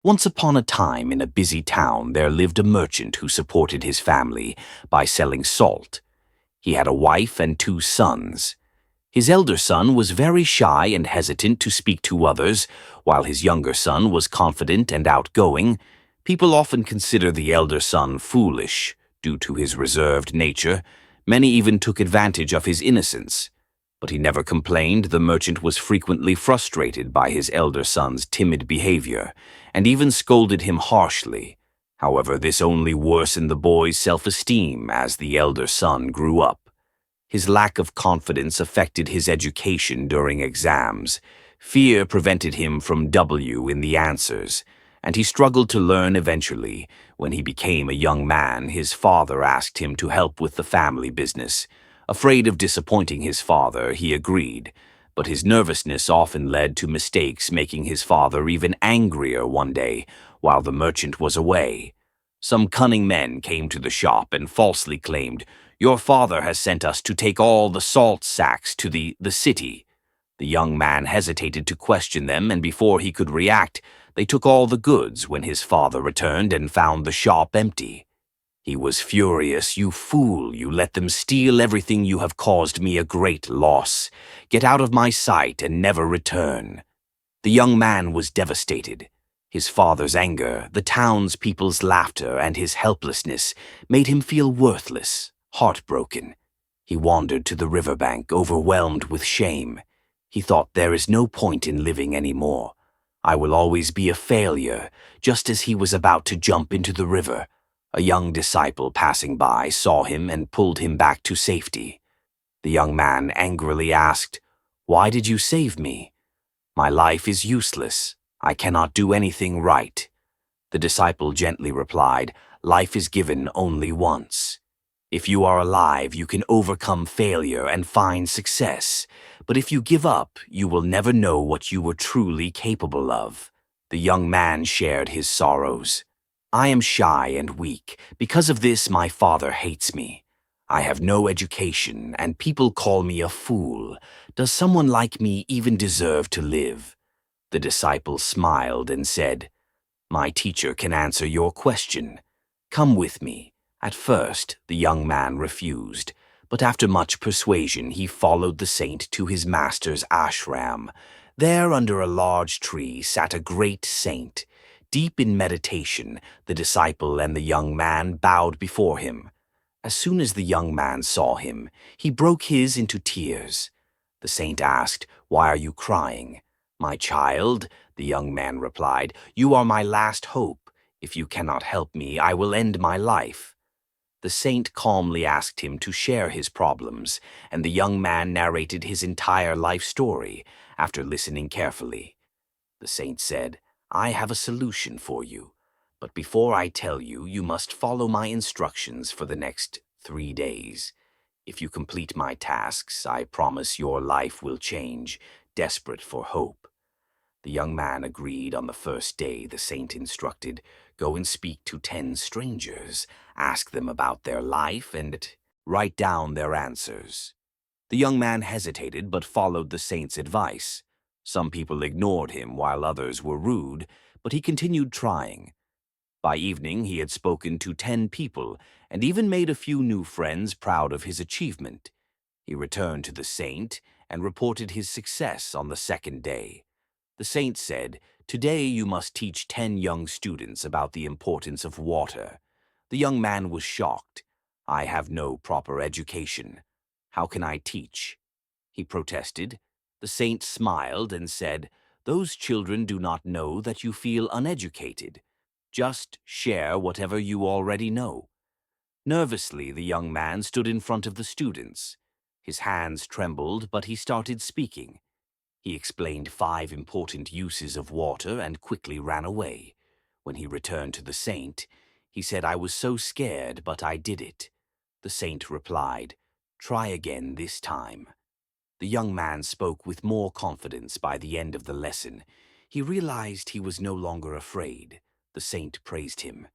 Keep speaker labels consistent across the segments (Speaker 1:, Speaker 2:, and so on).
Speaker 1: Once upon a time in a busy town there lived a merchant who supported his family by selling salt. He had a wife and two sons. His elder son was very shy and hesitant to speak to others, while his younger son was confident and outgoing. People often consider the elder son foolish due to his reserved nature. Many even took advantage of his innocence. But he never complained. The merchant was frequently frustrated by his elder son's timid behavior, and even scolded him harshly. However, this only worsened the boy's self-esteem as the elder son grew up. His lack of confidence affected his education during exams. Fear prevented him from W in the answers, and he struggled to learn eventually. When he became a young man, his father asked him to help with the family business. Afraid of disappointing his father, he agreed, but his nervousness often led to mistakes, making his father even angrier one day while the merchant was away. Some cunning men came to the shop and falsely claimed, "Your father has sent us to take all the salt sacks to the city." The young man hesitated to question them, and before he could react, they took all the goods when his father returned and found the shop empty. He was furious. "You fool, you let them steal everything. You have caused me a great loss. Get out of my sight and never return." The young man was devastated. His father's anger, the townspeople's laughter, and his helplessness made him feel worthless, heartbroken. He wandered to the riverbank, overwhelmed with shame. He thought, "There is no point in living anymore. I will always be a failure," just as he was about to jump into the river. A young disciple passing by saw him and pulled him back to safety. The young man angrily asked, "Why did you save me?" "My life is useless. I cannot do anything right." The disciple gently replied, "Life is given only once. If you are alive, you can overcome failure and find success. But if you give up, you will never know what you were truly capable of." The young man shared his sorrows. "I am shy and weak. Because of this, my father hates me. I have no education, and people call me a fool. Does someone like me even deserve to live?" The disciple smiled and said, "My teacher can answer your question. Come with me." At first, the young man refused, but after much persuasion, he followed the saint to his master's ashram. There, under a large tree, sat a great saint. Deep in meditation, the disciple and the young man bowed before him. As soon as the young man saw him, he broke his into tears. The saint asked, "Why are you crying?" "My child," the young man replied, "you are my last hope. If you cannot help me, I will end my life." The saint calmly asked him to share his problems, and the young man narrated his entire life story. After listening carefully, the saint said, "I have a solution for you, but before I tell you, you must follow my instructions for the next 3 days. If you complete my tasks, I promise your life will change." Desperate for hope, the young man agreed. On the first day, the saint instructed, "Go and speak to 10 strangers. Ask them about their life and write down their answers." The young man hesitated but followed the saint's advice. Some people ignored him while others were rude, but he continued trying. By evening, he had spoken to 10 people and even made a few new friends proud of his achievement. He returned to the saint and reported his success on the second day. The saint said, "Today you must teach 10 young students about the importance of water." The young man was shocked. "I have no proper education. How can I teach?" he protested. The saint smiled and said, "Those children do not know that you feel uneducated. Just share whatever you already know." Nervously, the young man stood in front of the students. His hands trembled, but he started speaking. He explained 5 important uses of water and quickly ran away. When he returned to the saint, he said, "I was so scared, but I did it." The saint replied, "Try again this time." The young man spoke with more confidence. By the end of the lesson, he realized he was no longer afraid. The saint praised him.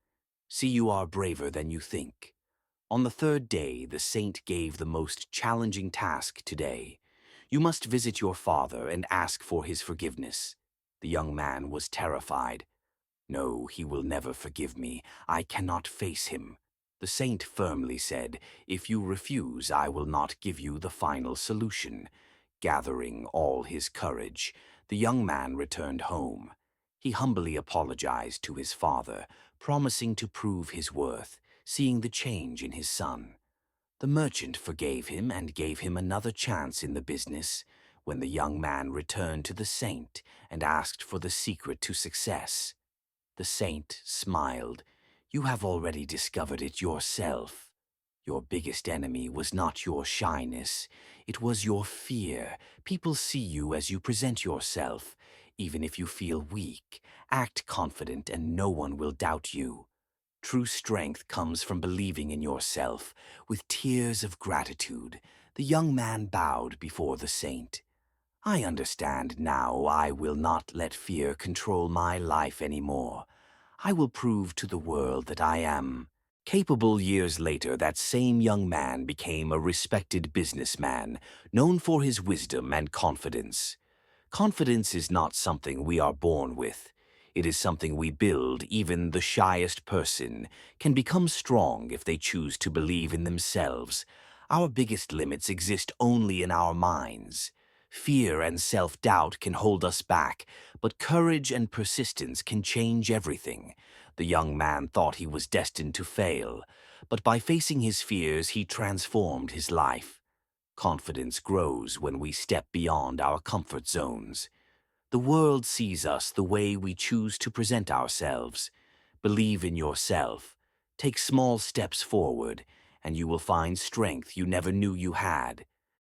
Speaker 1: "See, you are braver than you think." On the third day, the saint gave the most challenging task today. "You must visit your father and ask for his forgiveness." The young man was terrified. No, he will never forgive me. I cannot face him. The saint firmly said, If you refuse, I will not give you the final solution. Gathering all his courage, the young man returned home. He humbly apologized to his father, promising to prove his worth, seeing the change in his son. The merchant forgave him and gave him another chance in the business. When the young man returned to the saint and asked for the secret to success, the saint smiled. You have already discovered it yourself. Your biggest enemy was not your shyness. It was your fear. People see you as you present yourself. Even if you feel weak, act confident and no one will doubt you. True strength comes from believing in yourself. With tears of gratitude, the young man bowed before the saint. I understand now. I will not let fear control my life anymore. I will prove to the world that I am capable. Years later, that same young man became a respected businessman, known for his wisdom and confidence. Confidence is not something we are born with. It is something we build. Even the shyest person can become strong if they choose to believe in themselves. Our biggest limits exist only in our minds. Fear and self-doubt can hold us back, but courage and persistence can change everything. The young man thought he was destined to fail, but by facing his fears, he transformed his life. Confidence grows when we step beyond our comfort zones. The world sees us the way we choose to present ourselves. Believe in yourself. Take small steps forward, and you will find strength you never knew you had.